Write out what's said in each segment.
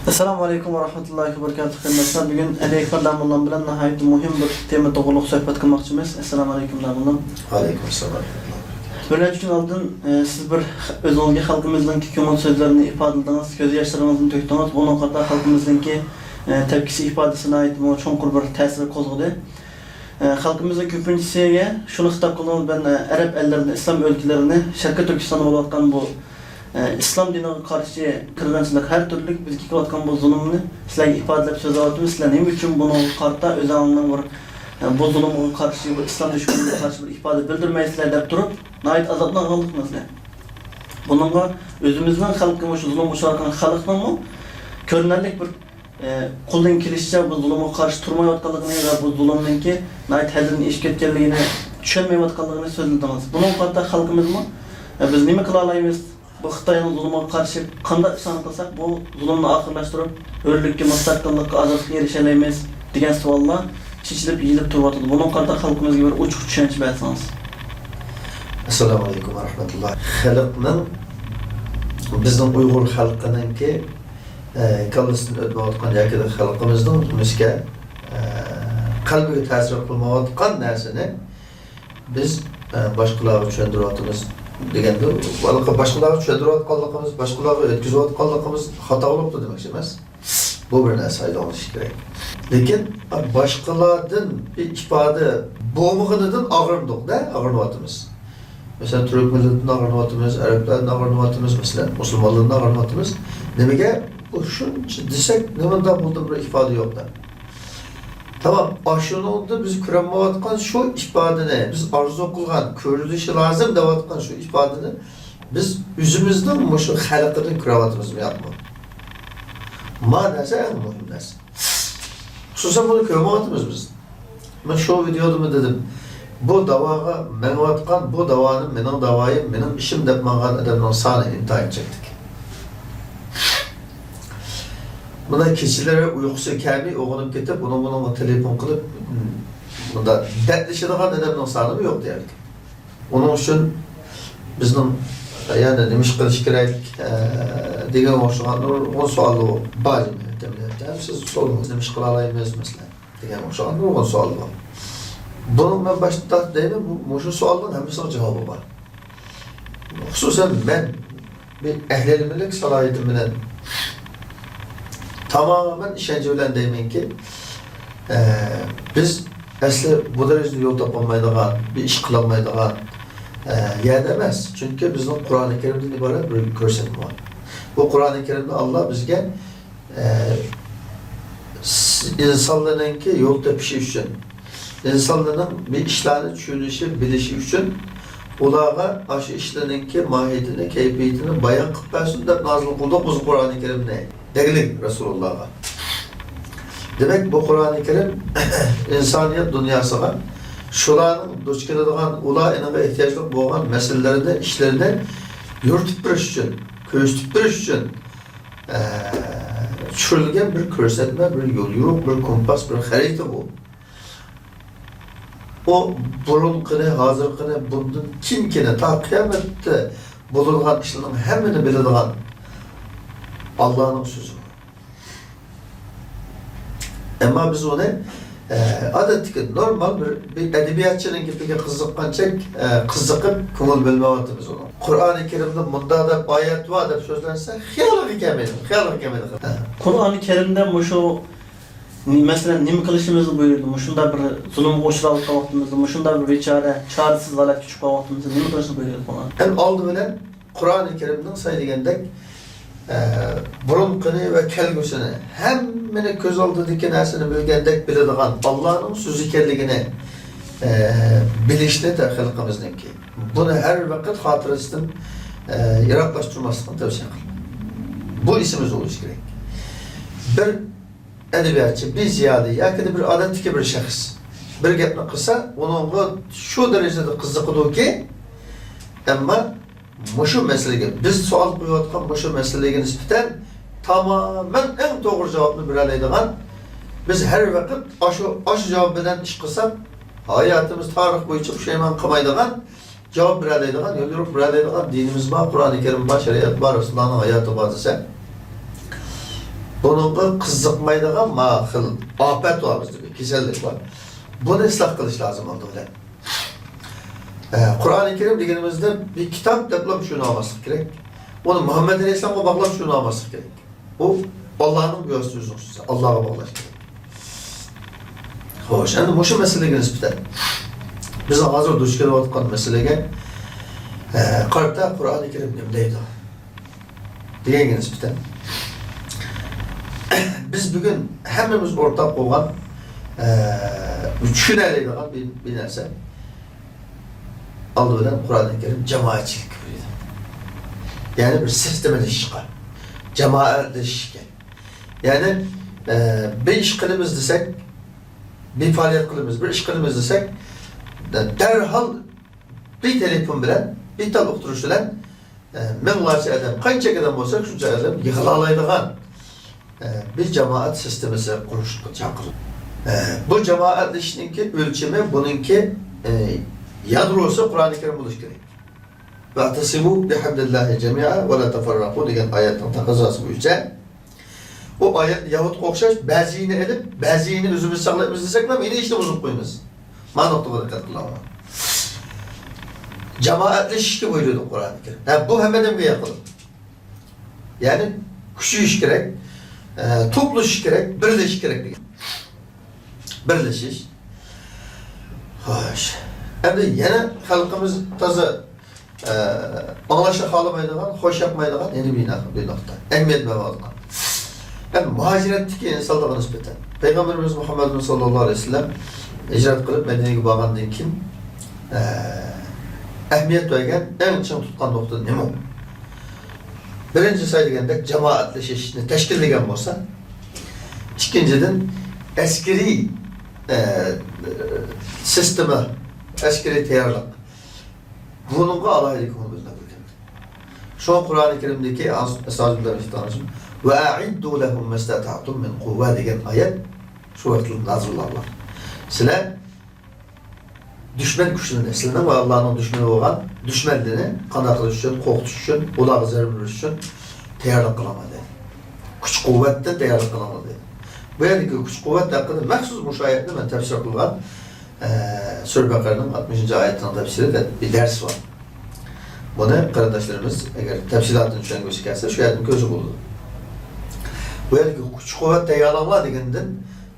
Assalamu alaikum wa rahmatullahi wa barakatuh. Hürmetler, bugün Ali Ekber Damullan bilen nihayet mühim bir tema doğruluk sohbet kılmakçımız. Assalamu alaikum Damullan. Aleykümselam. Böylece gün aldın, siz bir özünüzge halkımızdan ki kömür sözlerini ifade ediniz, göz yaşlarınızın töktünüz. Bunun kadar halkımızdan ki tepkisi ifadesine ait bu çonkur bir tesiri kozgudu. Halkımızın köpüncüsüye şunu hitap kılınız, ben Arap ellerini, İslam ülkelerini, Şarkı Türkistan'da olatkan bu İslam dinine karşı kırgınçılık her türlü biz kivatkan bu zulümünü sizlerle ifade edip söz alıp sizler ne için bunu kartta özelliğinden var bu zulümün karşı bu İslam düşmanlığına karşı bir ifade bildirmeyi sizler de durup nait azaptan kaldık mesela. Bununla özümüzden halkımız zulüm uçarken halktan mı görünürlük bir kulun kilişçe bu zulümün karşı turmaya vatkalığını ya bu zulümün ki nait hedrin iş ketkenliğini düşünmeye vatkalığını sözlediniz. Bunun kartta halkımız mı biz nime kılalayımız? Bu Xitay'ın zulümüne karşı qanday isyan qilsak bu zulümni ahirlashtirib, hurlikka, mustaqillikka, azadlikka erişelaymiz degan savollar chechilib yeyilib turyapti. Bunun qarta xalqimizga bir ochiq tushuncha bersangiz. Assalomu alaykum va rahmatulloh. Xalqning bizning Uyg'ur xalqininki kallasini o'tmayotgan yoki xalqimizning turmushga qalbiga ta'sir qilmayotgan narsani biz boshqalarga tushuntiryapmiz. Degende, başkalarına tushuntirayotganligimiz, başkalarga yetkazayotganligimiz xato bo'libdi demoqchi emas. Bu bir narsa aylanishi kerak. Lekin boshqalardan bir ifade bo'lmaganidan og'rindik-da, og'rinyapmiz. Mesela Türk milletinden og'rinyapmiz, Araplardan og'rinyapmiz, mesela musulmonlardan og'rinyapmiz. Nimaga? Bu shuncha desak, nimada bo'ldi bir ifade yo'q-da. Tamam, aşınoldu biz küremevatkan şu ifadeni, biz arzu kılgan, körülüşü lazım devatkan şu ifadeni biz yüzümüzden mi şu halkının kürevatımız mı yapma? Manası en mühim ders. Hususan bunu küremevatımız biz. Ben şu videoda dedim, bu davaya menevatkan, bu davanın, benim davayı, benim işim depmangan adamdan sana imtihan edecektik. Bunda kişilere uykusu kelmeyi oğlanıp getip, bununla telefon kılıp bunda dertleşediğin adamın sağlığı yok derdik. Onun için bizim yani demiş kılış gerek diğer hoşlananlar on sualı o bazı demler. Siz sorunuz demiş kılalayımız mesela. Diğer hoşlananlar on sualı var. Bunun ben başta değil mi? Bu şu sualın hepsine cevabı var. Hususen ben bir ehlilimlik salahiyetimden tamamen işkence bilen demeyin ki biz asli bu derecede yol tapamaydıgan, bir iş kılamaydıgan yer demez. Çünkü bizim Kur'an-ı Kerim'den ibaret bir görselim var. Bu Kur'an-ı Kerim'de Allah bizge insanların ki yol tepişi için, insanların bir işlerini düşünüşü, bilişi için ulağa aşı işlerinin ki mahiyetini, keyfiyetini bayan kıplasın da nazıl kıldık bu Kur'an-ı Kerim'de. Deglik Resulullah'a. Demek bu Kur'an-ı Kerim insaniyet dünyasına şuların duç keladigan ula enaga ihtiyaçlı bo'lgan meselelerini, işlerini yurtib birish için, ko'rsatib birish için tushirilgan bir ko'rsatma, bir yo'l yo'q, bir kompas, bir xarita bu. O burunqini, hozirqini, bundan kimkini ta qiyomatda bo'ladigan ishlarning hammani biladigan Allah'ın sözü. Ama biz onu adetki normal bir edebiyatçının gibi kızıkıp kumul bilmevatı biz onu. Kur'an-ı Kerim'de munda da ayet var da sözlense hıyalı kemedir. Kur'an-ı Kerim'de bu şu mesela nime kılışımızı buyurdu, şunda bir zulüm uçralık vaxtımızda, şunda bir çaresiz halat küçük vaxtımızda nime kılışını buyurdu bana? En aldı bilen Kur'an-ı Kerim'den saydıgendek burunqini ve kelgüsünü hemmini göz aldığındaki narsani bilgendek biladigan Allah'ın sözü ekanligini bilishni xalqimizniki. Bunu her vakit xotirasidan yiroqlashtirmaslikni tavsiya qilaman. Bu isimiz bo'lishi kerak. Bir edebiyatchi, bir ziyoli yoki bir odatdagi bir shaxs bir gapni qilsa, uningga shu darajada qiziqadiki, ammo mushu meseleге, biz sual qo'yayotgan mushu meseleге nisbatan tamamen en doğru cevabını beroladigan biz her vakit aşı cevap bilen iş qilsak, hayatımız tarix bo'yicha pushaymon qilmaydigan javob beroladigan, yo'l yurib beroladigan dinimiz bor, Qur'oni Kerim bor, shariat bor, Rasulullohning hayoti bor desa, bununla kızıkmaydigan mahil afet var bizde, bir kesellik var. Bunu ıslah kılış lazım oldu bile. Kur'an-ı Kerim degenimizde bir kitap deplem şunu almaslık gerek. Onu Muhammed Aleyhisselam'a bağlam şunu almaslık gerek. Bu Allah'ın göğsünüzü olsun. Allah'a bağlaş gerek. Hoş, şimdi şu meseleye nispeten. Biz hazır duş kere vatkan meseleye kartta Kur'an-ı Kerim nimdeydi. Degen nispeten. Biz bugün hemimiz ortak olan düşüneliydi bir nerse. Aldı bilen Kur'an-ı Kerim cemaatçilik buydu. Yani bir sistemleşik, cemaatleşik. Yani bir iş kılımız desek, bir faaliyet kılımız, bir iş kılımız desek, derhal bir telefon bilen, bir tabuk duruş bilen, minlarca adam, kaçça kadar olsa şunca adam yıkılalaydıgan bir cemaat sistemisi kuruştu, çakırdı. Bu cemaatleşininki ölçümü, bununki yadrosu Kur'an-ı Kerim buluş gerek. Ve atasimu bihamdillahi cemi'a ve la teferraku diyen ayetten takazası büyüyece. O ayet yahut okşaş, bazıyını edip, bazıyını özümüzü saklayıp izlesek yine işte bozup koyunuz. Ma noktada dikkat kılamam. Cemaatleşişki buyuruyordu Kur'an-ı Kerim. Yani bu hemen emri yapılır. Yani küçük iş gerek, toplu iş gerek, birleşik gerek. Birleşiş. Hoş. Hem de yine halkımız taze anlaşa kalamaydıgan, hoş yapmaydıgan yeni bir nokta. Emniyet mevadına. Yani muhaciretteki insanlığa nispeten. Peygamberimiz Muhammed sallallahu aleyhi ve sellem icraat kılıp Medine'ye bağlandığı kim? Ehmiyet vergen, en çın tutkan nokta ne mi? Birinci saydıganda cemaatleşişini teşkil edilen olsa, ikinciden askeri sistemi, askeri teyarlık. Bununla alaylı konumuzda bölüm. Şu an Kur'an-ı Kerim'deki Estağfirullah ve a'iddu lehum mestata'tum min kuvve degen ayet şu vakitin nazırlarlar. Sizler düşman güçlüğüne, sizlerin ve Allah'ın düşmanı olan düşmanlığını kanatlı için, korkutuş için, ulağı zerbi için teyarlık kılamadı. Güç kuvvetten teyarlık kılamadı. Bu yerdeki güç kuvvet hakkında məxsus müşahiyetle ben tefsir kılgan Sure Bakara'nın 60. ayetinden tefsiri de bir ders var. Bunu kardeşlerimiz eğer tefsilatını düşen gözükerse şu ayetin gözü buldu. Bu yerdeki güç kuvvet teyarlıkla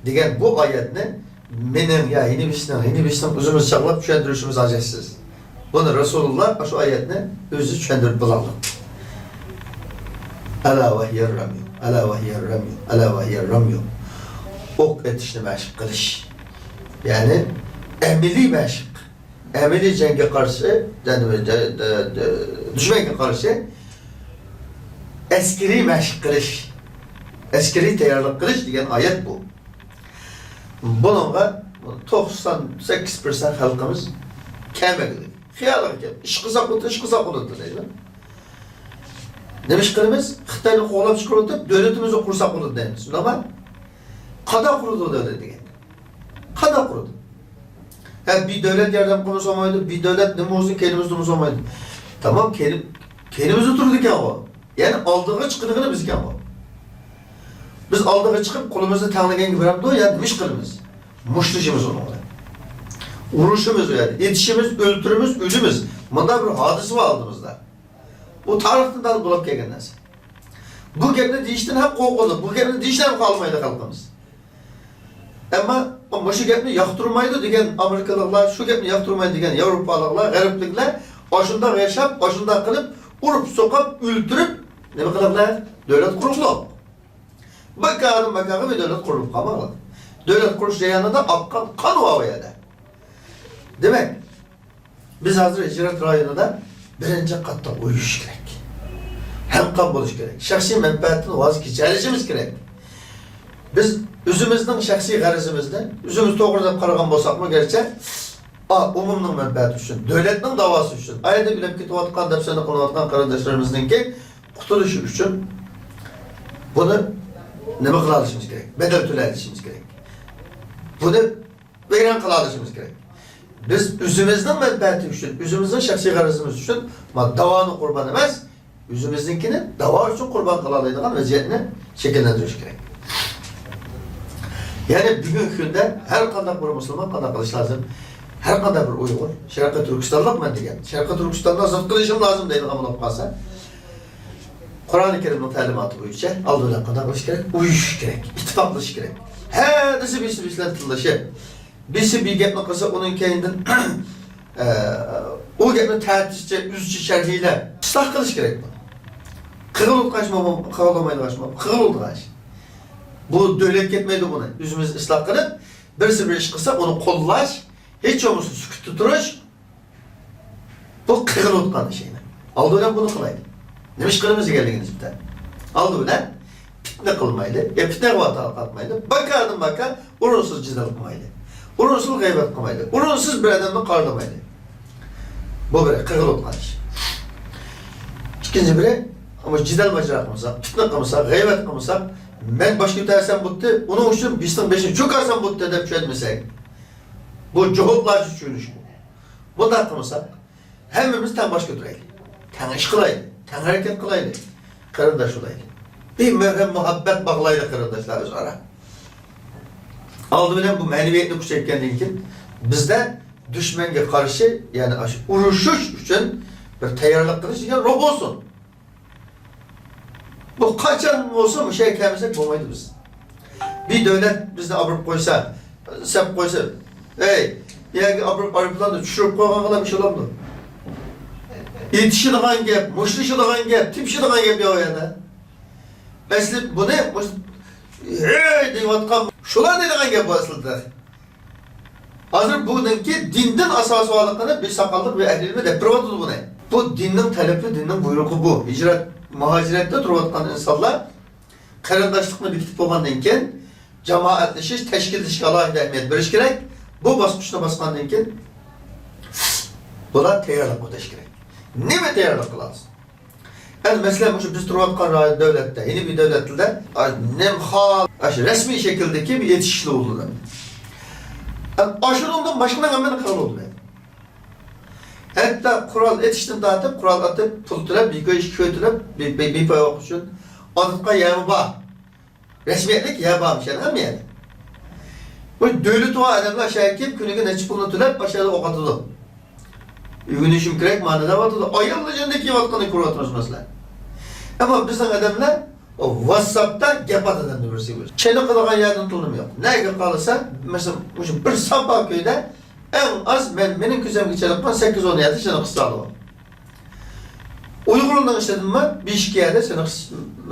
degen bu ayetini benim ya yeni bir özümüz çağlap düşendirişimiz acetsiz. Bunu Resulullah şu ayetini özü düşendirip bulalım. Ala ve hiyer ramyu, ala ve hiyer ramyu, ala ve hiyer ramyu. Ok etişini meşk kılış. Yani emeli meşk. Emeli cenge karşı, düşmeye karşı eskeri meşk kılış. Eskeri teyarlık kılış diyen ayet bu. Bununla 98% halkımız kemegili. Hiyalık kem. İş kızak oldu değil mi? Demişlerimiz, Xitay'ın koğlap çıkarılıp, devletimizi kursak oldu demiş. Ama kada kuruldu devlet diye. Kada kuruldu. Yani bir devlet yerden konuşamaydı, bir devlet ne olsun kendimiz konuşamaydı. Tamam, kendimizi oturduk ya o. Yani aldığı çıkırdığını biz ya o. Biz aldığı çıkıp kolumuzu tanıgan gibi yaptı o ya demiş kılımız. Muştuşumuz onu oldu. Uruşumuz yani, yetişimiz, öldürümüz, ölümüz. Bunda bir hadisi var aldığımızda. Bu tarihten de bulup gelgenler. Bu gemde değişten hep korkuldu. Bu gemde değişten hep kalmaydı halkımız. Ama şu gemde yaktırmaydı diyen Amerikalılar, şu gemde yaktırmaydı diyen Avrupalılar, Gariplikler, başında yaşap, başında kılıp, vurup, sokup, öldürüp, ne bakalımlar? Devlet kurulu. Bakarım bir devlet kurulup kalmalı. Devlet kuruluş yanında akkan kan o havaya. Demek, biz hazır icraat rayonunda birinci katta uyuş gerek. Hem kan buluş gerek. Şahsi menfaatini vazgeçerişimiz gerek. Biz özümüzün şahsi garizimizden, özümüz doğrudan karagan bolsak mı gerçek? Umumның menfaati üçün, devletin davası üçün, ayda bilip ketip atkan, depsene konu atkan kardeşlerimizdenki kurtuluşu üçün bunu ne kılalışımız gerek? Bedel tülalışımız gerek. Bunu veren kılalışımız gerek. Biz özümüzün menfaati üçün, özümüzün şahsi garizimiz üçün davanı kurban emez, özümüzünkini dava üçün kurban kılalaydıgan vaziyetini şekillendiriş gerek. Yani bugünkü günde her kadar bir Müslüman kadar kılış lazım. Her kadar bir Uygur, Şarkı Türkistanlık mı degen? Şarkı Türkistan'da zıt kılışım lazım deydi amına kalsa. Kur'an-ı Kerim'in talimatı boyunca aldığı kadar kılış gerek, uyuş gerek, ittifaklış gerek. Her disi birisi bizden tıllışı. Birisi bir gepme kılsa onun kendinden o gepme tertişçe, üzücü şerhiyle ıslah kılış gerek bu. Kığıl oldu kaçmam, kığıl olmaydı kaçmam, kığıl oldu kaç. Bu devlet gitmeydi bunu. Yüzümüz ıslah kılıp, birisi bir iş kılsa onu kollaş, hiç olmazsa sükut tuturuş, bu kığıl oldu kanı şeyine. Aldı öyle bunu kılaydı. Demiş kılımızı geldiniz bir tane. Aldı öyle, fitne kılmaydı, fitne kuvata kalkmaydı. Bakardım bakar, urunsuz cidal kılmaydı. Urunsuz gıybet kılmaydı. Urunsuz bir adamla karlamaydı. Bu böyle kığıl oldu kanı şey. İkinci biri, ama cidal macera kılmasak, fitne kılmasak, gıybet kılmasak, ben başka bir tersen buttu, onun için bizden beşini çok arsan buttu edip çözmesek. Bu cevaplar düşünüş bu. Bu da kılmasak, hemimiz tam başka duraydı. Tam iş kılaydı, tam hareket kılaydı. Kırındaş olaydı. Bir merhem muhabbet bağlaydı kırındaşlar öz ara. Aldı bilen bu meneviyetini kuşakken için bizde düşmenge karşı yani uruşuş için bir tayarlık kılış yani ruh olsun. Bu kaçan olsa bu şey kemsek olmaydı biz. Bir devlet bizde abrup koysa, sep koysa, hey, yani abrup da düşürüp koygan kadar bir şey olamdı. Yetişidiğen gep, muşluşidiğen gep, tipşidiğen gep ya yana. Mesela bu ne? Hey deyvatkan, şular dediğen gep bu aslında. Hazır bugünkü dinden asası olanlıklarına bir sakallık ve ehlilme deprivatıdır bu ne? Bu dinin talebi, dinin buyruğu bu. Hicret, muhacirette durvatkan insanlar karındaşlıkla bitip olmandan keyin cemaatleşiş, teşkil alayda ehemmiyet veriş gerek. Bu basmışta basmandan keyin buna teyarlık ödeş gerek. Ne mi teyarlık kılarsın? Yani mesela biz durvatkan devlette, yeni bir devlette nemhal, resmi şekildeki bir yetişikliği oldu. Yani aşırımdan başından hemen kral oldu. Hatta kural etiştim dağıtıp, kural atıp, pul türep, bir köy iş köy türep, bir pay okuşun. Adıtka yağmba. Resmiyetlik yağbamış yani, hem yani. Bu devlet o adamlar şahit günü neçip pulunu türep, başarılı okatıdı. Güneşim kürek manada vatıdı. Ayırlıcındaki vaktini kurulatırız mesela. Ama bizden adamlar, o WhatsApp'ta gep atadan bir birisi var. Çelik kılığın yerden tulum yok. Ne kalırsa, mesela bir sabah köyde en az benim küzem geçerlikten 8-10 yerde seni kısalı var. Uygurundan işledim mi, bir iki yerde seni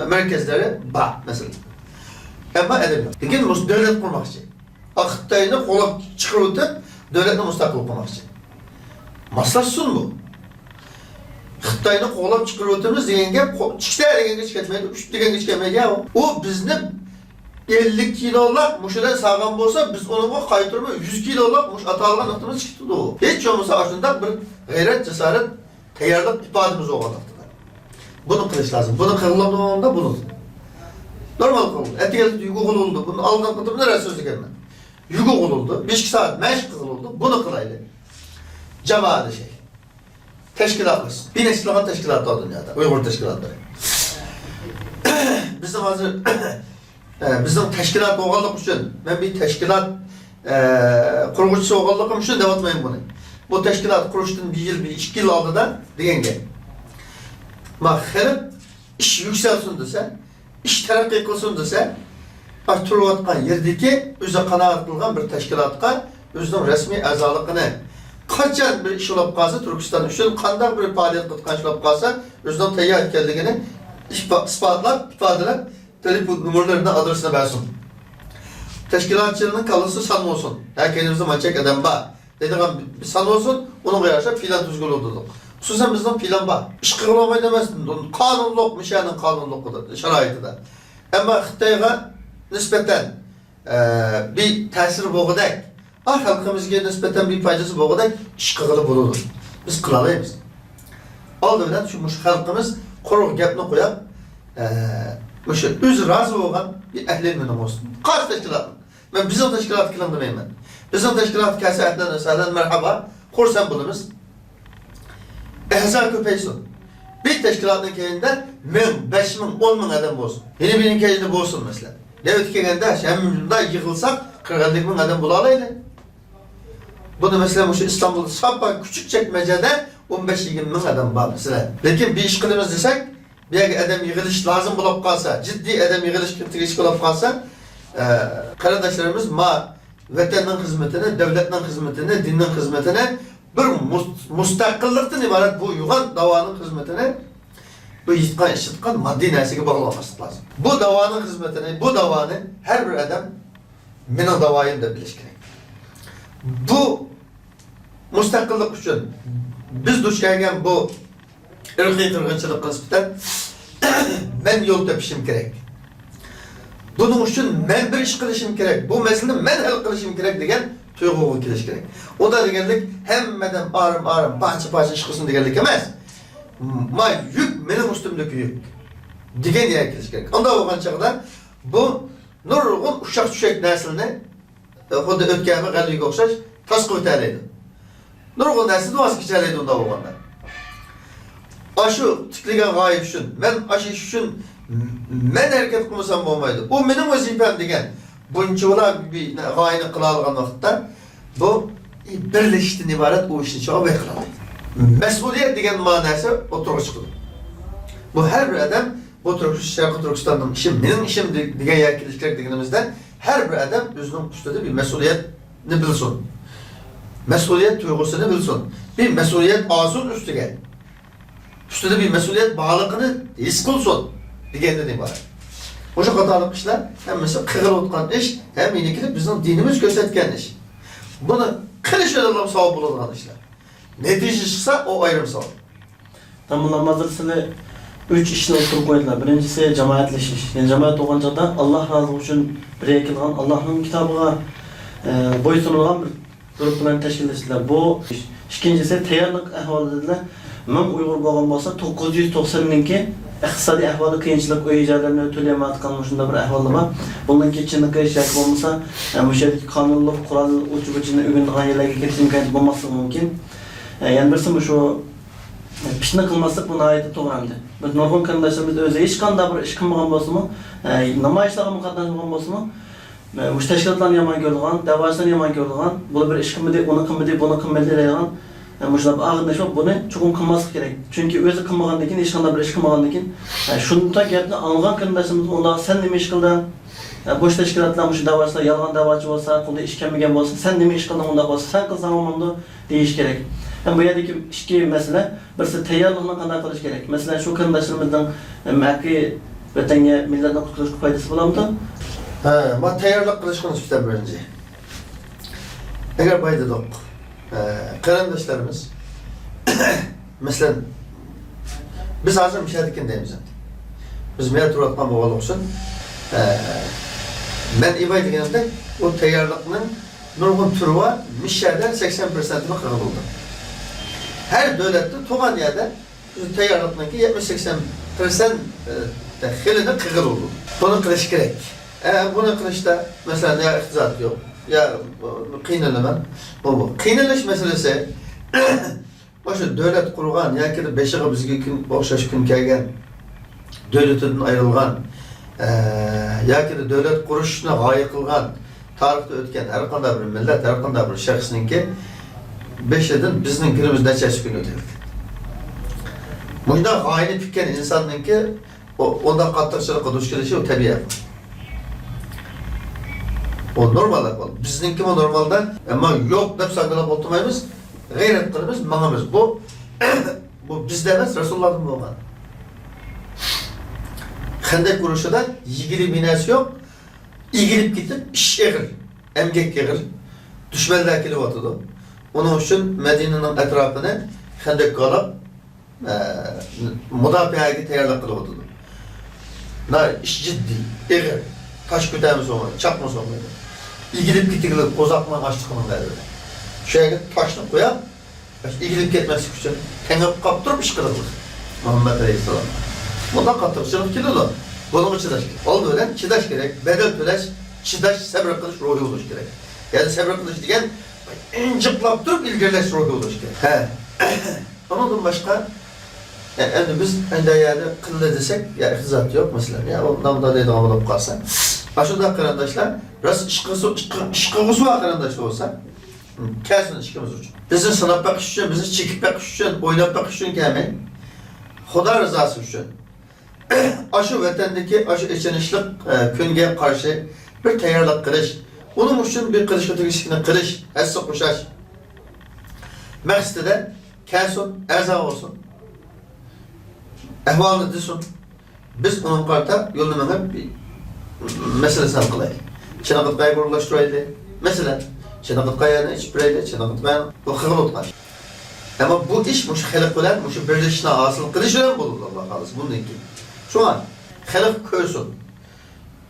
merkezleri var mesela. Ama edemiyor. Lakin devlet kurmak için. Akıttayını kolap çıkartıp devletle müstakil kurmak için. Maslahatsın bu. Xitayını kolap çıkartımız degenge çıksa degenge çıkartmaydı, üç degenge çıkartmaydı ya. O bizim 50 kiloluk muşadan sağlam olsa biz onu kaytırma 100 kiloluk muş atalgan atımız çıktı o. Hiç olmasa aslında bir gayret, cesaret, tayarlık ifademiz olmalıdır. Bunu kılış lazım. Bunu kırılamamında bulunur. Normal kılındı. Etiketi yugu kılındı. Bunu aldan kıldım nereye sözü gelmedi. Yugu kılındı. 5 saat meşk kılındı. Bunu kılaydı. Cemaat şey. Teşkilatımız. Bir neşkilahan teşkilatı o dünyada. Uygur teşkilatları. Bizim hazır bizim teşkilat oğallık için ben bir teşkilat kurgucusu oğallıkım için devatmayın bunu. Bu teşkilat kuruştun bir yıl, bir 2 yıl aldı da diyenge. Mahkeme iş yükselsin dese, iş terakki kılsın dese, turvatkan yerdeki özü kanaat kılgan bir teşkilatka özünün resmi azalıkını kaçan bir iş olup kalsa Türkistan için kandak bir faaliyet kıtkan olup kalsa özünün teyyar etkenliğini ispatlap, ifadelep telefon numaralarına adresine versin. Teşkilatçının kalısı san olsun. Herkese maçak eden var. Dedik bir san olsun, onu koyarsa filan düzgün olurduk. Hususen bizden filan var. İş kırılamayı demezsin. Kanunluk, müşahının kanunlukudur, şaraiti de. Ama Xitay'a nispeten bir tesir boğudak, halkımızga nispeten bir faydası boğudak, iş kırılı bulunur. Biz kılamayız. Aldı bilen şu halkımız kuruk gapını koyup, öz razı olan bir ehlil minum olsun. Kaç teşkilatın? Ben bizim teşkilatı kilim demeyim ben. Bizim teşkilatı kâsâheten ösâden merhaba, kursan bulunuz. Ehzâ köpeysin. Bir teşkilatın keyinde 1000, 5000, 10.000 adam olsun. Yine birinin keyinde olsun mesela. Devlet keyinde şemimde yıkılsak 40-50 bin adam bulalaydı. Bunu mesela şu İstanbul'da sabah küçük çekmecede 15-20 bin adam var mesela. Lakin bir iş kılımız desek, bir adam yığılış lazım bulup kalsa, ciddi adam yığılış iş bulup kalsa, kardeşlerimiz vatanın hizmetine, devletin hizmetine, dinin hizmetine, bir müstakillikten ibaret bu yugan davanın hizmetine, bu işitkan maddi nesige bağlaması lazım. Bu davanın hizmetine, bu davanı her bir adam mena davayım da biliş gerek. Bu müstakillik için biz duş gelgen bu ırkî kırgınçılık nispeten ben yol tepişim gerek. Bunun için ben bir iş kılışım gerek. Bu meseleyi ben hal kılışım gerek degen tuyğu kiliş gerek. O da degenlik hemmeden arım parça iş kılsın degenlik emez. Ma yük benim üstümdeki yük. Degen yer kiliş gerek. Onda olgan çağda bu nurgun uşak düşek neslini o da ötkemi galliğe okşaş tas kuvvetleydi. Nurgun nesli duası geçerliydi onda olganda. Aşı tıklıgan gayip üçün, ben aşı iş üçün men hareket kılmasam olmaydı. O benim vazifem degen. Bunca ola bir gayini kıla algan vakitte bu birleştiğin ibaret o işini çoğu beklandı. Mesuliyet degen manası oturuğa çıkıldı. Bu her bir adam bu Şarkı Türkistan'ın işim, benim işim degen yer kilişkiler degenimizde her bir adam özünün üstünde bir mesuliyetini bilsin. Mesuliyet tuygusunu bilsin. Bir mesuliyet ağzın üstüge. Üstüde bir mesuliyet bağlılığını his kılsın. Degenden ibaret. Oşa kadarlık işler hem mesela kıgır otkan iş hem inikilip bizim dinimiz gösterken iş. Bunu kılıç ödelim sağ bulunan işler. Netice çıksa o ayrım sağ. Tam bundan mazırısını 3 işini oturup koydular. Birincisi cemaatleşiş. Yani cemaat olunca da Allah razı için bir kılgan Allah'ın kitabına boysunulan bir gruplarını teşkil ettiler. Bu ikincisi tayyorluk ahvalı dediler. Men Uygur bolgan bolsa 990-nki iqtisadi ahvalı kıyınçılık öýejerlerini ötüleyemeyatkan şunda bir ahvalı var. Bundan keçinlik iş yak bolmasa, bu şeýdeki kanunluk, kural uçup-uçuna öňündiğin ýerlerge ketişmek bolmaslygy mümkin. Yani birisi şu pişni kılmaslık buna ait toğrandı. Biz nurgun kandaşlarımız öze hiç kanda bir iş kılmagan bolsunmu, namayışlara mukaddaşlagan bolsunmu, bu teşkilatlarını yaman gördüğün, davaçlarını yaman gördüğün, bunu bir iş kılmadı, bunu kılmadı, bunu kılmadı diýen muşlap ağırlaşıp bunu çok kılmaslık gerek. Çünkü özü kılmagandan keyin, hiç kanda bir iş kılmagandan keyin, şunda gapni algan kandaşlarımız onda sen nime iş kıldın? Boş teşkilatlar şu davaçlar yalgan davaçı bolsa, kulda iş kelmegen bolsa, sen nime iş kıldın onda bolsa, sen kılsan olmamdı deyiş gerek. Bu yerdeki iki mesele, birisi tayyorluğuna kanday kılış gerek. Mesela şu kandaşlarımızdan maki vatanga milletine kurtuluşga faydası bolamdı? Ma tayyorluk kılışkın üstten birinci. Eğer baydadık, kardeşlerimiz mesela biz hazır müşahedikin deyimiz. Biz meyat uğratman boğalı olsun. Ben ibay degenimde o tayyorluğunun nurgun türü var, müşaheden 80%'ine kırıldı. Her devlette toğan yerde tayyorluğundaki 70-80% hilini kıgır oldu. Bunu kılış gerek. Bunu kılışta mesela ya ihtizat yok, ya kıynalaman, bu. Kıynalış meselesi, başka devlet kurulgan, ya ki beşiğe bizge okşaş gün kelgen, devletinden ayrılgan, ya ki devlet kuruluşuna gayı kılgan, tarihte ötken her kadar bir millet, her kadar bir şahsınınki, beşeden bizning günümüz neçesi gün ötedi. Bunda gayni fikken insanınki, onda katlıkçılıkla duş gelişi o tabiat. O normal ahval. Bizninki o normalde ama yok dep sakınıp oturmayımız, gayret kılımız, manamız. Bu bizde emez, Resulullah'ın olgan. Hendek vuruşuda yigili binası yok, yigilip gidip iş eğir, emgek eğir, düşmanlar kelip oturdu. Onun için Medine'nin etrafını hendek kalıp müdafiaya tayyorluk kılıp oturdu. İş ciddi, eğir, taş kütemiz olmadı, çakmaz olmadı. İgilip gitikilip kozakman açtıkının verdi. Şöyle taşını koyup, igilip gitmesi için tengip kaptırıp iş kırılır. Muhammed Aleyhisselam. Bundan katırıcılık kilolu. Bunun çıdaş gerek. Oldu öyle çıdaş gerek. Bedel töleş, çıdaş sabır kılış ruhi oluş gerek. Yani sabır kılış degen incıklap durup ilgirleş ruhi oluş gerek. Ondan başka Endi biz endayada qildi desek, ya ihtizat yok mesela. Ya ondan da deydi olib qalsa. Aşağıda qarindoshlar, ras ishqig'isi va qarindosh bo'lsa, kasbini ishimiz uchun. Bizni sinab baqish uchun, bizni chekib baqish uchun, o'ynab baqish uchun kelmay, Xudo rizosi uchun. Aşı vatandagi aşı ichinishlik kunga qarshi bir tayyorlik qilish, uning uchun bir qilishga tegishlikni qilish, hassa qo'shash. Maqsadida kelsin, arzon olsun. Ahvolini desin. Biz onun qarta yo'lni menib meselesini hal qilaylik. Chinoqat qayg'urlashtiraylik. Masalan, chinoqat qayani ichib biraylik, chinoqat bilan bu xil o'tqash. Ama bu ish mush xalq bilan mush birlashishni hosil qilish bilan bo'ladi, Alloh xolos bundan keyin. Şu an xalq ko'rsin.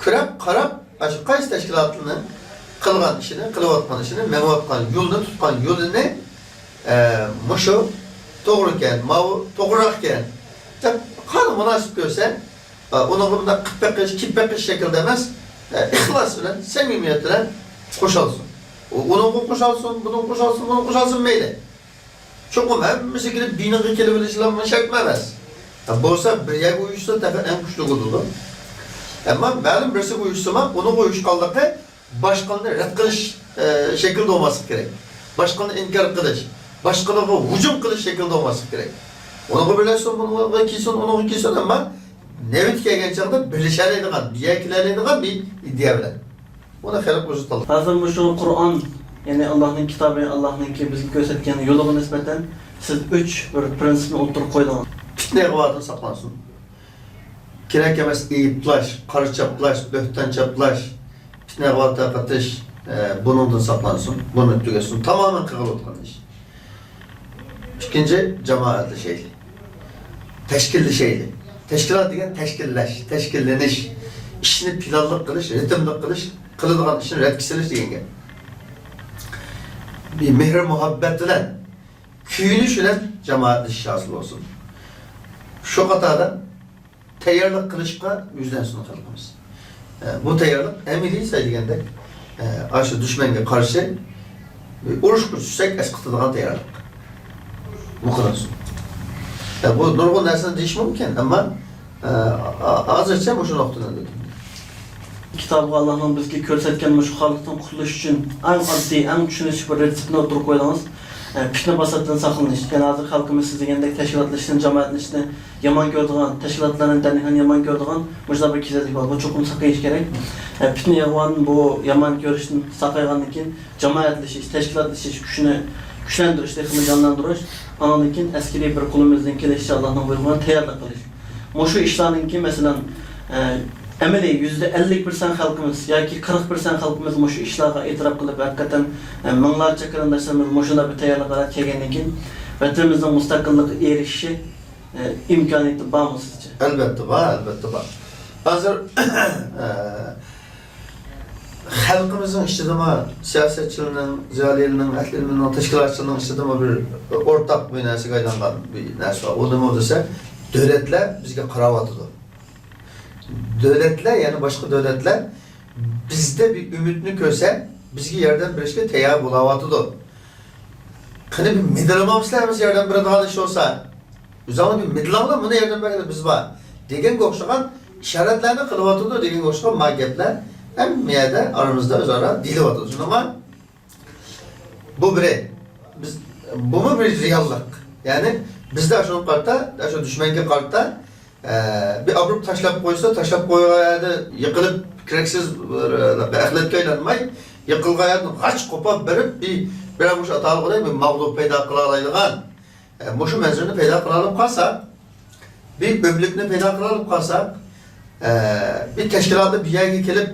Ko'rib, qarab, shu qaysi tashkilotning qilgan ishini, qilayotgan ishini, menayotgan yo'lni tutgan yo'lini mushu to'g'ri ekan, to'g'riroq ekan. Qani munosib ko'rsa, uni bunda qippaqish, kippaqish shaklda emas, ixlos bilan, samimiyat bilan qo'shilsin. Uni qo'shilsin, buni qo'shilsin, buni qo'shilsin mayli. Cho'qim hammasi kelib binoga kelib olishlar shart emas. Bo'lsa bir yak uyushsa taqa eng kuchli bo'ladi. Ammo ma'lum birisi uyushsama, uni uyushqanligi boshqani rad qilish shaklda bo'lmasi kerak. Boshqani inkor qilish, boshqalarga hujum qilish shaklda bo'lmasi kerak. Onu birleşsin, bunu kiysin, onu kiysin ama nevit kelgan chaqda birlashadigan, biyakilaydigan bir idea bilan. Buni xalq o'zi tanlaydi. Hozir bu shu Qur'on, ya'ni Allohning kitobi, Allohning bizga ko'rsatgan yo'liga nisbatan siz 3 bir prinsipni o'tirib qo'ydingiz. Fitna g'ovatini saqlansin. Kerak emas ayıplash, qarchaplash, bo'hton chaplash, fitna g'ovatda qatish, bundan saqlansin, buni tugasin. Tamamen qilib o'tgan ish. İkinci cemaatli şeyli. Teşkilli şeyli. Teşkilat degan teşkillash, teşkillenish, ishni planlıq qilish, ritmlik qilish, qiladigan ishni retkisilish degan gap. Bir mehr muhabbet bilan, kuyunish bilan cemaatli ish hosil bo'lsin. Shu qatorda tayyorlik qilishga yuzlansin xalqimiz. Bu tayyorlik emiliysa degandek, shu dushmanga qarshi urush qilsak asqitadigan tayyorlik. Bu kadar. Bu nurg'un narsani deyish mumkin, ammo hozircha shu nuqtadan o'tdim. Kitobga Allohning bizga ko'rsatgan shu xalqdan qutulish uchun eng oddiy, eng tushunilish bir retseptni o'tirib qo'ydingiz. Fitna basatdan saqlanish. Yani hozir xalqimiz siz degandek tashkilotlashishni, jamoatlashishni yomon ko'radigan, tashkilotlarning tanihini yomon ko'radigan mujda bir kizatlik bor. Bu cho'qim saqlayish kerak. Fitna yog'on bu yomon ko'rishni saqlagandan keyin jamoatlashish, tashkilotlashish kuchini güçlendiriş, tekimi canlandırış, anadaki askeri bir kulumuzdan kelişi Allah'ın buyruğuna tayarlık kılış. Moşu işlerin ki mesela emeli %50% halkımız ya ki 40% halkımız moşu işlerine itiraf kılıp hakikaten mınlarca kırındaşlarımız moşuna bir tayarlık alarak kelgenliğin ki vatanımızın müstakillik erişişi imkaniyeti var mı sizce? Elbette var, elbette var. Hazır halkımızın işlediği siyasetçilerinin, ziyalilerinin, ehlilerinin, teşkilatçılarının işlediği bir ortak bir nersi qaydanğan bir nersi var. O da ne dese, devletler bizge qaravatıdır. Devletler, yani başka devletler bizde bir ümitini görse, bizge yerden bir işe teyar bulavatıdır. Hani bir midilmamızlarımız yerden bir daha iş olsa, üzerine bir midilanla bunu yerden belki biz var. Degen qo'shgan işaretlerini kılıvatıdır, degen qo'shgan magiyetler hem miyade aramızda özara dili vardır. Ama bu biri, bu mu bir reallık? Yani bizde şu kartta, şu düşmenge kartta bir abrup taşlap koysa, taşlap koyuyordu, yıkılıp kereksiz ehletke aylanmay, yıkılgayadı, kaç kopap verip bir avuç atalı koyayım, bir mağlup peyda kılalaydıgan, muşu menzirini peyda kılalıp kalsa, bir ömlükünü peyda kılalıp kalsa, bir teşkilatı bir yere gelip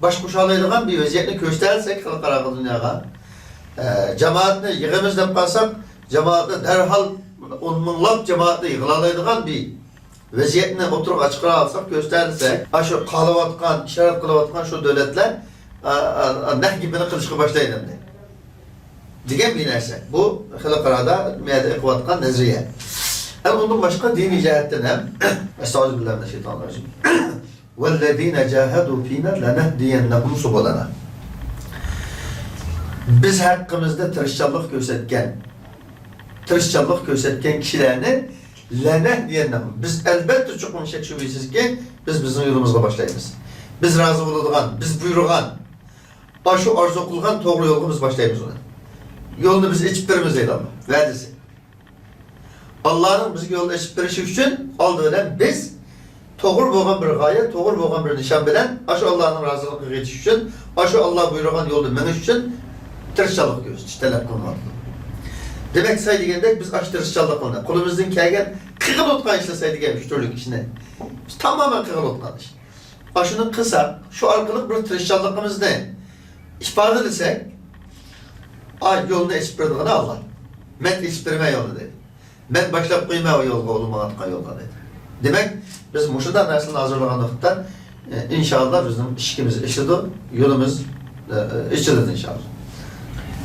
baş kuşalaydıgan bir vaziyetini gösterirsek halkara dünyaya, cemaatini yığımız dep kalsak, cemaatini derhal onmunlap cemaatini yığılalaydıgan bir vaziyetini oturup açıklara alsak gösterirsek, şu kalıvatkan, işaret kılıvatkan şu devletler ne gibini kılışkı başlayın degen bir narsa. Bu halkarada miyade ekvatkan nezriye. Hem bunun başka dini cihetten hem Estağfirullah وَالَّذ۪ينَ جَاهَدُوا ف۪ينَا لَنَهْدِيَنَّهُمْ سُبُلَنَا. Biz hakkımızda tırışçılık gösterken kişilerini Lene diyenler. Biz elbette çok şek şüphesiz ki biz bizim yolumuzla başlayımız. Biz razı oladigan, biz buyurgan, şu arzu kılgan doğru yolga biz başlayımız onu. Yolunu biz içip birimiz deydi Allah. Verdisi. Allah'ın bizge yolunu içip birişi için aldı bilen biz doğru boğan bir gaye, doğru boğan bir nişan bilen şu Allah'ın razılığını geçiş için, şu Allah buyurgan yolda meniş için tırışçalık diyoruz, çitelep kılmalı. Demek saydıgende biz tırışçalık kılmalı. Kulumuzdan kelgen kıgıl otkan işleseydik gelmiş türlük içine. Biz tamamen kıgıl otkan iş. Şunu kısa, şu arkalık bir tırışçallıkımız ne? İfade etsek, yolunu esprediğini Allah. Ben esprime yolu dedi. Ben başlayıp kıyma o yolga, oluma atkan yolga dedi. Demek biz muşudan derslini hazırlayanlıkta inşallah bizim işimiz işledi, yolumuz işledi inşallah.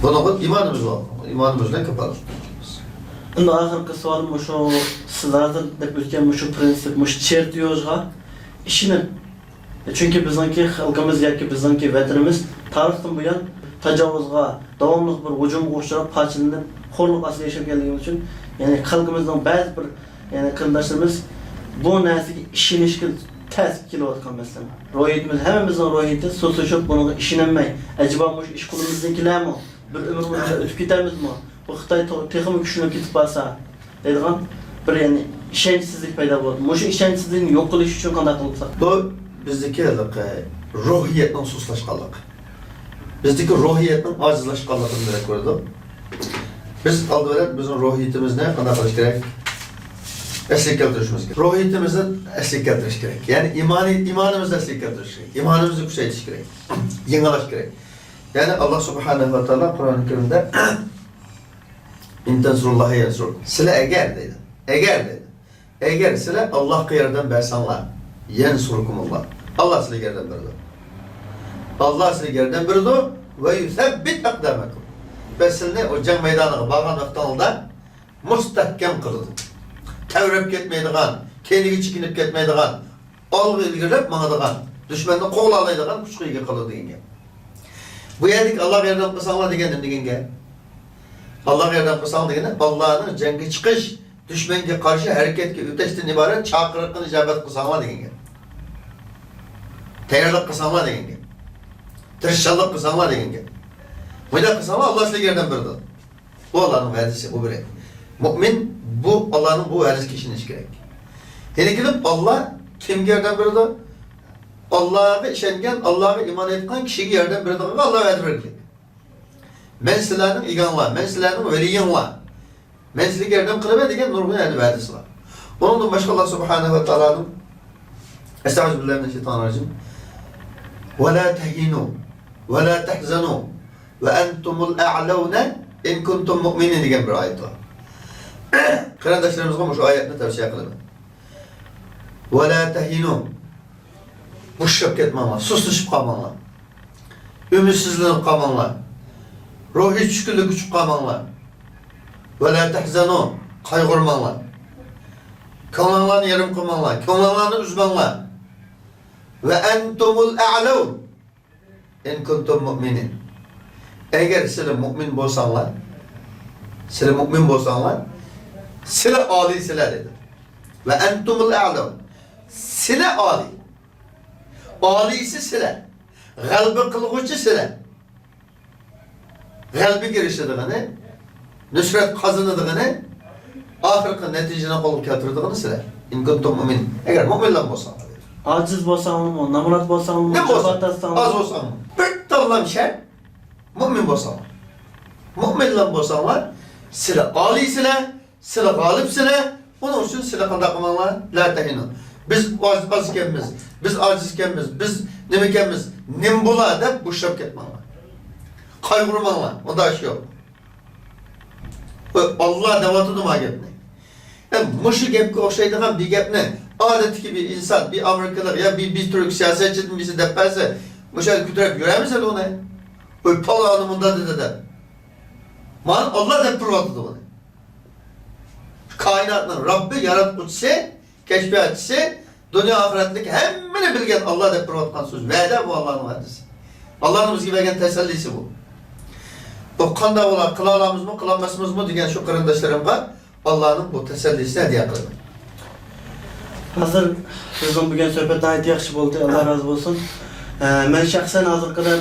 Bunun imanımız var. İmanımızla kapalım. Şimdi ahirki sualım şu sizlerden dep ötken şu prensip, şu çer diyoruzga işinin. Çünkü bizimki halkımız yoki bizimki vatanimiz tarixdan buyon tajovuzga, davomli bir hujumga uchrab, parchalanib, xo'rliq ostida yashab kelgani uchun, ya'ni xalqimizning ba'zi bir ya'ni qarindoshlarimiz bu narsaga ishonishga tez kelayotgan mesela. Ro'yitimiz, hammamizning ro'yiti so'zlashib bunga ishonmay, acaba bu ish qo'limizdagilarmi? Bir umr bo'yicha o'tib ketamizmi? Bu Xitoy texnik kuchlanib ketib qolsa, deydigan bir ya'ni ishonchsizlik paydo bo'ldi. Shu ishonchsizlikni yo'q qilish uchun qanday qilsak? Bu bizdeki ruhiyetinin suslaşkanlık. Bizdeki ruhiyetinin acizlaşkanlığını direkt gördüm. Biz aldıveren bizim ruhiyetimiz ne? Kanda kılış gerek? Eslik getirişimiz gerek. Ruhiyetimizi eslik getiriş gerek. Yani imanımızı eslik getiriş gerek. İmanımızı yükseltiş gerek. Yenilaş gerek. Yani Allah Subhanahu ve Teala Kur'an-ı Kerim'de İntensurullah'a yansur. Sile eğer dedi. Eğer dedi. Eğer sile Allah kıyardan bersanlar. Yensurukumullah. Allah size gerden biridir. Allah size gerden biridir ve yusebbit akdamakum. Ve sizni o can meydanına bağlan vaktanında mustahkem kıldı. Tevrep ketmeydiğen, kendini çıkınıp ketmeydiğen, algı ilgilep mağadiğen, düşmanını qoğlalaydiğen kuşku ilgi kıldı deyin. Bu yerdik Allah yerden kısanlar deyin. Allah yerden kısanlar deyin. Allah'ın cengi çıkış, düşmanga karşı hareketke öteşten ibaret çakırıkını icabet kısanlar deyin. Tayyorlik qilsanglar degan gap. Tirishchilik qilsanglar degan gap. Bunda qilsanglar Allah sizlarga yordam beradi. Bu Allohning va'dasi, bu bilan. Mu'min bu Allohning bu va'dasiga ishonishi kerak. Yana kelib Allah kimga yordam beradi? Allohga ishongan, Allohga iymon etgan kishiga yordam beradigan Allah va'da berdi. Men sizlarning eganlar, men sizlarning veliyinglar. Men sizlarga yordam qilaman degan nurg'un va'dasi bor. Bundan boshqa Allah subhanahu va taoloning Estağfirullah. وَلَا تَهِنُوا وَلَا تَحْزَنُوا وَاَنْتُمُ الْاَعْلَوْنَ اِنْ كُنْتُمْ مُؤْمِنِينَ diyen bir ayet var. Kardeşlerimiz şu ayetini tavsiye kılın. وَلَا تَهِنُوا Boşluk etmeler, susuşup kalmalar. Ümitsizlik kalmalar. Ruhi düşkünlük küçük kalmalar. وَلَا تَحْزَنُوا Kaygırmalar. Kanallarını yarım kılmalar, kanallarını üzmenler. Ve entumul a'laun in kuntum mu'minin. Eğer sizler mümin bolsanlar, sizler âli sizler dedi. Ve entumul a'laun. Sizler âli. Âlisi sizler. Galbi kılgıcı sizler. Galbi girişlediğini, nüsret kazanıdığını, ahirki neticene kolup getirdiğini sizler. In kuntum mu'minin. Eğer müminler bolsanlar. Aciz bolsanmı, namurat bolsanmı, şabat atsanmı? Az bolsanmı. Bir tavlam şer, mümin bolsanlar. Müminler bolsanlar, sizler âlisizler, sizler galipsizler, onun için sizler qanday qilmanglar? La tahinu. Biz azkenmiz, biz acizkenmiz, biz nimekenmiz, nim bo'la deb bo'shab ketmanglar. Qayg'urmanglar, unda ish yo'q. Allah davati nima gapni? Mushu gapga o'xshaydigan bir gapni adetki bir insan, bir Amerikalı ya bir Türk siyasetçinin bizi deperse müşahede kütürek göremez onu. O pala anımında dedi. Man Allah depırmadı onu. Kainatın Rabbi yaratıcısı, keşfiyatçısı, dünya ahiretlik hemmini bilgen Allah depırmadıkan söz. Vədə bu Allah'ın vədisi. Allah'ın bizge vergen tesellisi bu. O kanda ola kılalamız mı, kılanmasımız mı diyen şu karındaşlarım var. Allah'ın bu tesellisini hediye kılın. Hazır bizim bugün söhbet ayet yaxşı oldu. Allah razı olsun. Men şahsen hazır kadar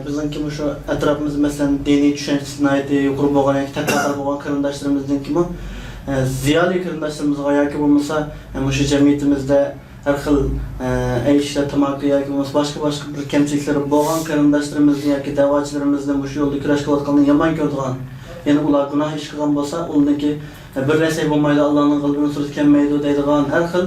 bizimki şu etrafımız mesela dini düşüncesine ait yukarı boğan yoki takvalar boğan kırındaşlarımızdan kimi ziyali kırındaşlarımızga yoki bo'lmasa şu cemiyetimizde her xil eyişle tamaklı yoki bo'lmasa başka bir kemçilikleri boğan kırındaşlarımızdan yoki davachilarimizdan şu yolda kurash qilayotganini yomon ko'radigan, yani ular gunoh ish qilgan bo'lsa, undaki bir resey bo'lmaydi, Allohning qalbini surtganmaydi deydigan har xil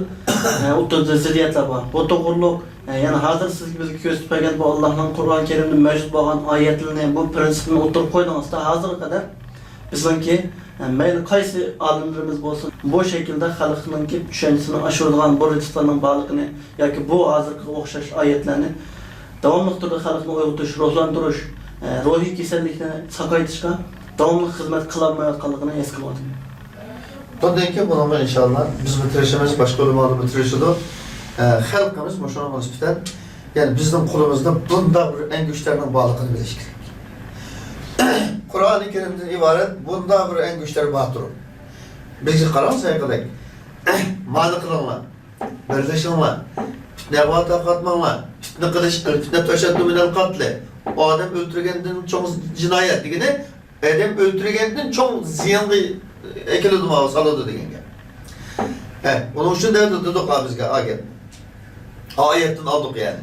o'ttirdi ziddiyatlar bor. Bu to'g'riliq, yani hazır siz bizga ko'rsatgan bu Allohning Qur'on Karimda mavjud bo'lgan oyatlarni, bu prinsipni o'tirib qo'ydingizda hozirga qadar bizninki mayli qaysi olimlarimiz bo'lsin, bu şekilde xalqninki tushunchasini oshiradigan bu retseptlarning borligini yoki bu hozirgi o'xshash oyatlarni davomli turda xalqni uyg'otish, ruhlantirish, ruhiy kasallikni saqlaytishga davomli xizmat qilolmayotganligini es qilyapti. Bundan keyin bunu inşallah biz bitirişimiz, başka ulamalar bitirişidir. Halkımız şuna nisbeten, yani bizim kulumuzda bunda en güçlerinin bağlılığını biliş gerek. Kur'an-ı Kerim'den ibaret bunda bir en güçleri bağlıdır. Bizi karamsa kadar mani kılınlar, birleşinler, fitne vata katmanlar, fitne kılıç, fitne teşeddü minel katli. O adam öldürgenden çok cinayet digini, adam öldürgenden çok ziyanlı ekledim ağız saladı digenge. Onun için de dedik bizge agel. Ayetten aldık yani.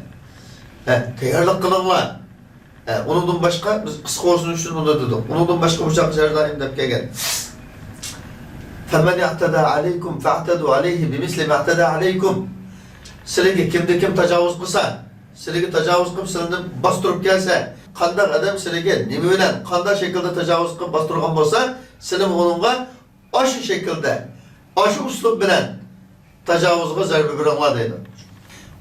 Teyarlık kılınlar. Onundan başka, biz kısa olsun için bunu dedik. Onundan başka bıçak jardayım deyip gel. فَمَنْ اَعْتَدَى عَلَيْكُمْ فَاَعْتَدُوا عَلَيْهِ بِمِثْلِ مَا اَعْتَدَى عَلَيْكُمْ. Silegi kimde kim tecavüz kılsa, silegi tecavüz kılıp silenden bastırıp gelse, kandak adam silegi nemi bilen, kandak şekilde tecavüz kılıp bastırgan bolsa, silim onunla aşı şekilde, aşı uslub bilen tecavüzga zarbe biranlar deydi.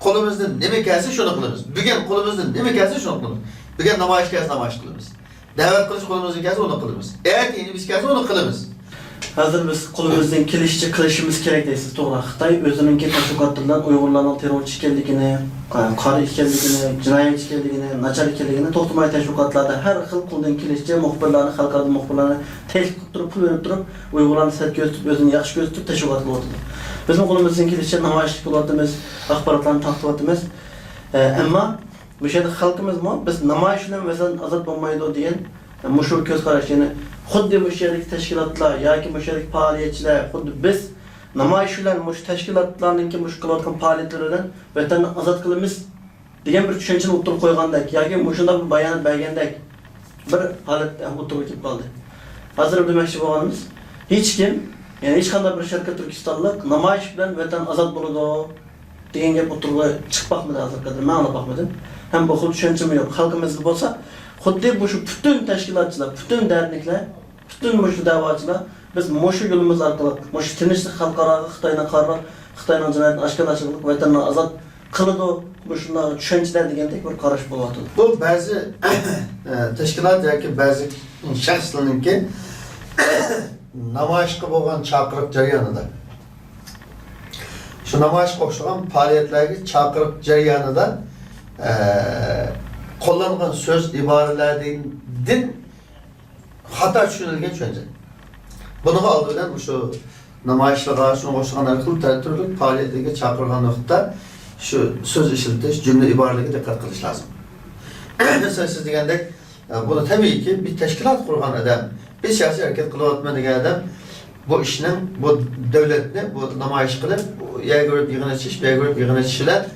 Kolumuzdan nemi gelse şunu kılırız. Bugün kolumuzdan nemi gelse şunu kılırız. Bugün namayiş gelse namayiş kılırız. Davet kılıç kolumuzdan gelse onu kılırız. Eğer dini biz gelse onu kılırız. Hazır biz kolumuzdan kelişçe kılışımız gerek deysiz. Doğru. Xitay özününki teşkilatlardan Uygurlarning terrorchi ekanligini, qari ekanligini, jinoyatchi ekanligini, nachar ekanligini to'xtamay teşkilatlarda her xil qo'ldan kelishcha muxbirlarni, xalqaro muxbirlarni teklif qilib turib, pul berib turib, Uygurlarni sat ko'rsatib, o'zini yaxshi ko'rsatib teşkilat qilyapti. Bizim qo'limizdan kelishcha namoyish qilyapmiz, axborotlarni taqdiryapmiz. Ammo bu yerda xalqimizmi biz namoyish bilan masalan ozod bo'lmaydi degan mushu ko'z qarash, yani xuddi bu yerdagi tashkilotlar yoki bu yerdagi faoliyatchilar xuddi biz namoyish bilan mush tashkilotlarninki mush qilayotgan faoliyatlaridan vatanni ozod qilamiz degan bir tushunchani o'tirib qo'ygandek yoki mushunda bir bayonot bergandek bir holatda o'tirib kelib qoldi. Hozir demoqchi bo'lganimiz hech kim, yani hech qanday bir shirkat Turkistonlik namoyish bilan vatan ozod bo'ladi degan gap o'tirib chiqmoqmidi hozirga qadar men anlamadim. Ham bu xil tushuncham yo'q. Xalqimizda bo'lsa xuddi bu shu butun tashkilotchilar, butun dardliklar, butun mushu da'vochilar biz mushu yo'limiz orqali mushu tinchlik xalqaro Xitoyni qarab, Xitoyning jinoyatini oshkorlashlik, vatanni ozod qiladi, mushunday tushunchalar degandek bir qarash bo'lyapti. Bu bazı teşkilat yoki bazı shaxslarningki namoyishga bo'lgan chaqiriq jarayonida shu namoyishga o'xshagan faoliyatlarga chaqiriq jarayonida qo'llangan so'z iboralardan xato tushunilgan tushuncha. Buning oldidan shu namoyishlarga shunga o'xshagan har xil turli faoliyatlarga chaqirgan vaqtda shu so'z ishlatish, jumla iboralarga diqqat qilish lozim. Mesela siz degandek, bunu tabii ki bir teşkilat kurgan adam, bir siyasi hareket kılavatma degan adam bu işinin, bu devletni, bu namoyish qilib, ya görüp yığına çiş, ya görüp yığına çişler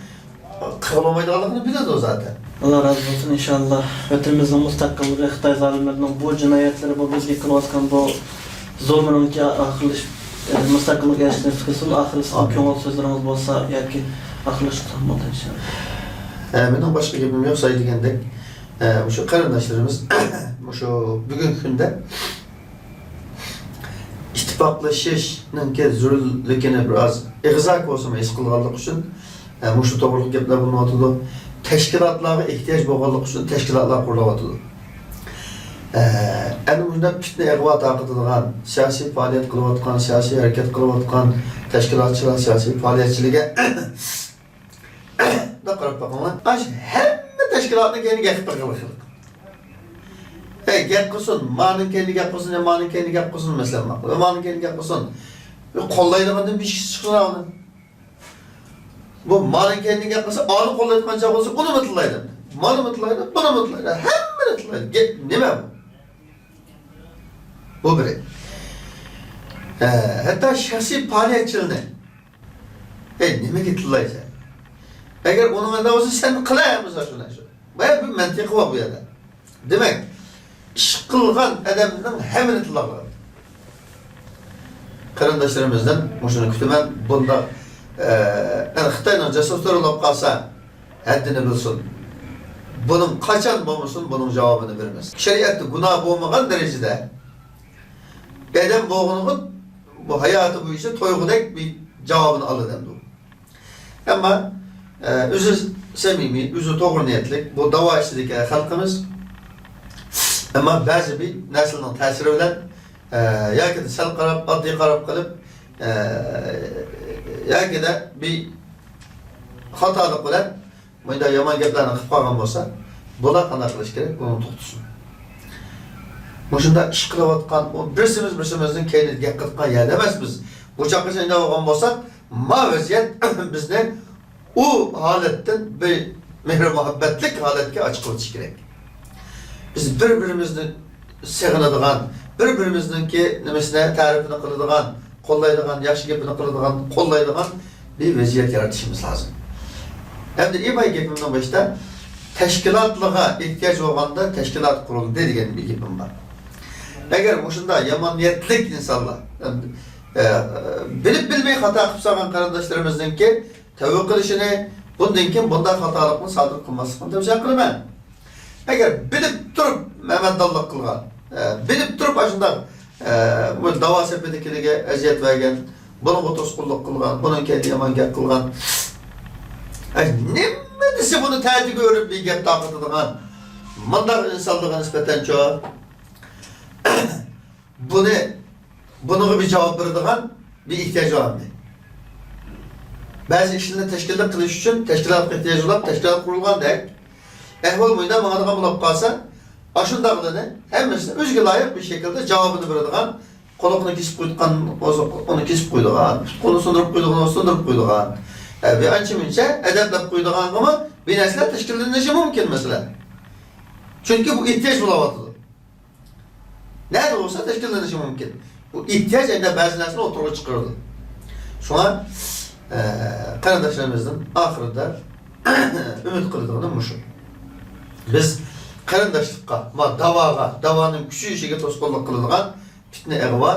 kılamaydıqalıqını biladi o zaten. Allah razı olsun inşallah. Vatanimizin müstakilliği, Xitoy zolimlarining bu jinoyatlari, bu bizga qilayotgan bu zulmlarga axilish, müstakillik erishishni qilsin. Axirisi ko'ngil so'zlarimiz bo'lsa yoki axilish qilmoqda inşallah. Mening boshqa gapim yo'q, say degandek, şu qarindoshlarimiz şu bugungi kunda ittifoqlashishning zarurligini biroz ig'zak bo'lsin his qilganlik uchun şu to'g'ri gaplar bo'lmoqda. Teşkilatlarga ehtiyoj bo'lganlik uchun teşkilatlar qurilyapti. Ana bunda fitna ig'vo taqidilgan, siyosiy faoliyat qilayotgan, siyosiy harakat qilayotgan teşkilatchilar siyosiy faoliyatchiligiga da qarab baqaman. Hamma teşkilatning keyin gapirib qilib. Gap qilsin, ma'ning kendi gap qilsin, ya ma'ning kendi gap qilsin mesela. Ma'ning kendi gap qilsin. Qo'llaydigandan bir kishi chiqadi. Bu ma'ning kendi gap qilsa, oni qo'llaydigan joy bo'lsa, uni mutlaydi. Ma'ni mutlaydi, buni mutlaydi. Hammani mutlaydi. Nima bu? Bu biri. Hatta shaxsiy faoliyatchilikni nimaga tillaysan? Agar uning anda bo'lsa, sen qilayapmiz shuni. Baya bir mantiqi bor bu yerda. Demak, ish qilgan odamning hammani tillaqadi. Qarindoshlarimizdan shuni kutaman. Bunda Xitoyning jasuslar olib qolsa, haddini bilsin. Bunun qachon bo'lmasin, bunun javobini beramiz. Shariatda gunoh bo'lmagan darajada adam bo'g'inining bu hayoti bo'yicha to'yg'udek bir javobini oladi endi. Ammo o'zi samimiy, o'zi to'g'ri niyatlik bu davo ishidagi xalqimiz ammo ba'zi bir naslning ta'siri bilan yoki sal qarab, oddiy qarab qilib yoki da bir xatolik bilan bunda yomon gaplarni qilib qolgan bo'lsa, bular qanday qilish kerak? Buni to'xtasin. Shunda ish qilayotgan, birsimizning keyniga gap qilgan yerda emas biz. Bu chaqqa inda bo'lgan bo'lsak, ma vaziyat bizni u holatdan bir mehr muhabbatlik holatga ochib o'tish kerak. Biz bir-birimizni sevadigan, bir-birimizningki nimasini ta'rifini qiladigan, qo'llaydigan, yaxshi gapini qiladigan, qo'llaydigan bir vaziyat yaratishimiz lozim. Endi ibay gapimning boshida tashkilotlarga ehtiyoj bo'lganda tashkilot qurildi degan bir gapim bor. Agar shunda yomon niyatlik insonlar bilib bilmay xato qilib solgan qarindoshlarimizninki tavba qilishini, bundan keyin bunday xatolikni sodir qilmaslikni tavsiya qilaman. Agar bilib turib mamadallik qilgan, bilib turib shunda bu davo sepetikiga aziyat bergan, bunga to'sqinlik qilgan, bunun kendi yomon gap qilgan, nima desa buni ta'tiga o'rib bir gap taqitadigan bunday insonlarga nisbatan bunga bir javob beradigan bir ehtiyoj var. Bazı işlerini teşkilat qilish uchun tashkilotga ehtiyoj bo'lib, tashkilot qurilgandek, ahvol bo'yicha ma'noga bo'lib qolsa, ashundaqlarni hammasini o'ziga loyiq bir shaklda javobini beradigan, qo'liqni kesib qo'ygan, uni kesib qo'ydigan, qo'lini sindirib qo'ydigan, sindirib qo'ydigan, ve ancha-muncha adablab qo'ydigan ama bir narsalar tashkillanishi mumkin mesela. Çünkü bu ehtiyoj bo'layotdi. Nerede olsa tashkillanishi mumkin. Bu ehtiyoj endi ba'zi narsalar o'tirib chiqardi. Shuna qarindoshlarimizning oxirida umid qiladiganim shu. Biz qarindoshlikqa, davoning kuchayishiga to'sqinlik qiladigan fitna, ig'vo,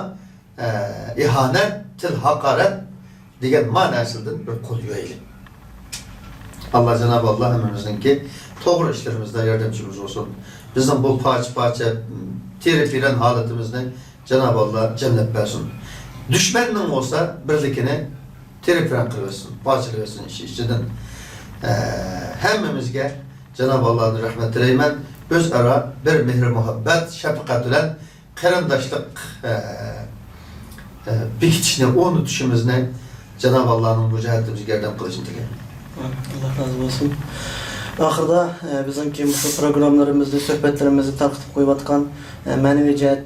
ihanat, til, haqorat degan ma'nosidan bir qo'l yo'yaylik. Allah Cenab-ı Allah hammamizningki to'g'ri ishlarimizda yordamchimiz olsun. Bizning bu parcha teri-piran holatimizni Cenab-ı Allah cennet versin. Düşmanning olsa birlikini teri-piran qilsin, parchalaysin ichidan. Hammamizga Cenab-ı Allah'ın rahmet dileymen, o'zaro bir mehr muhabbat, shafqat bilan qarindoshlik bekitishni, unutishimizni Cenab-ı Allah'ın bu cihetimizga yordam qilishini tilayman. Allah razı olsun. Ahırda bizimki bu programlarımızda, sohbetlerimizi tarqitib qo'yayotgan ma'naviy jihat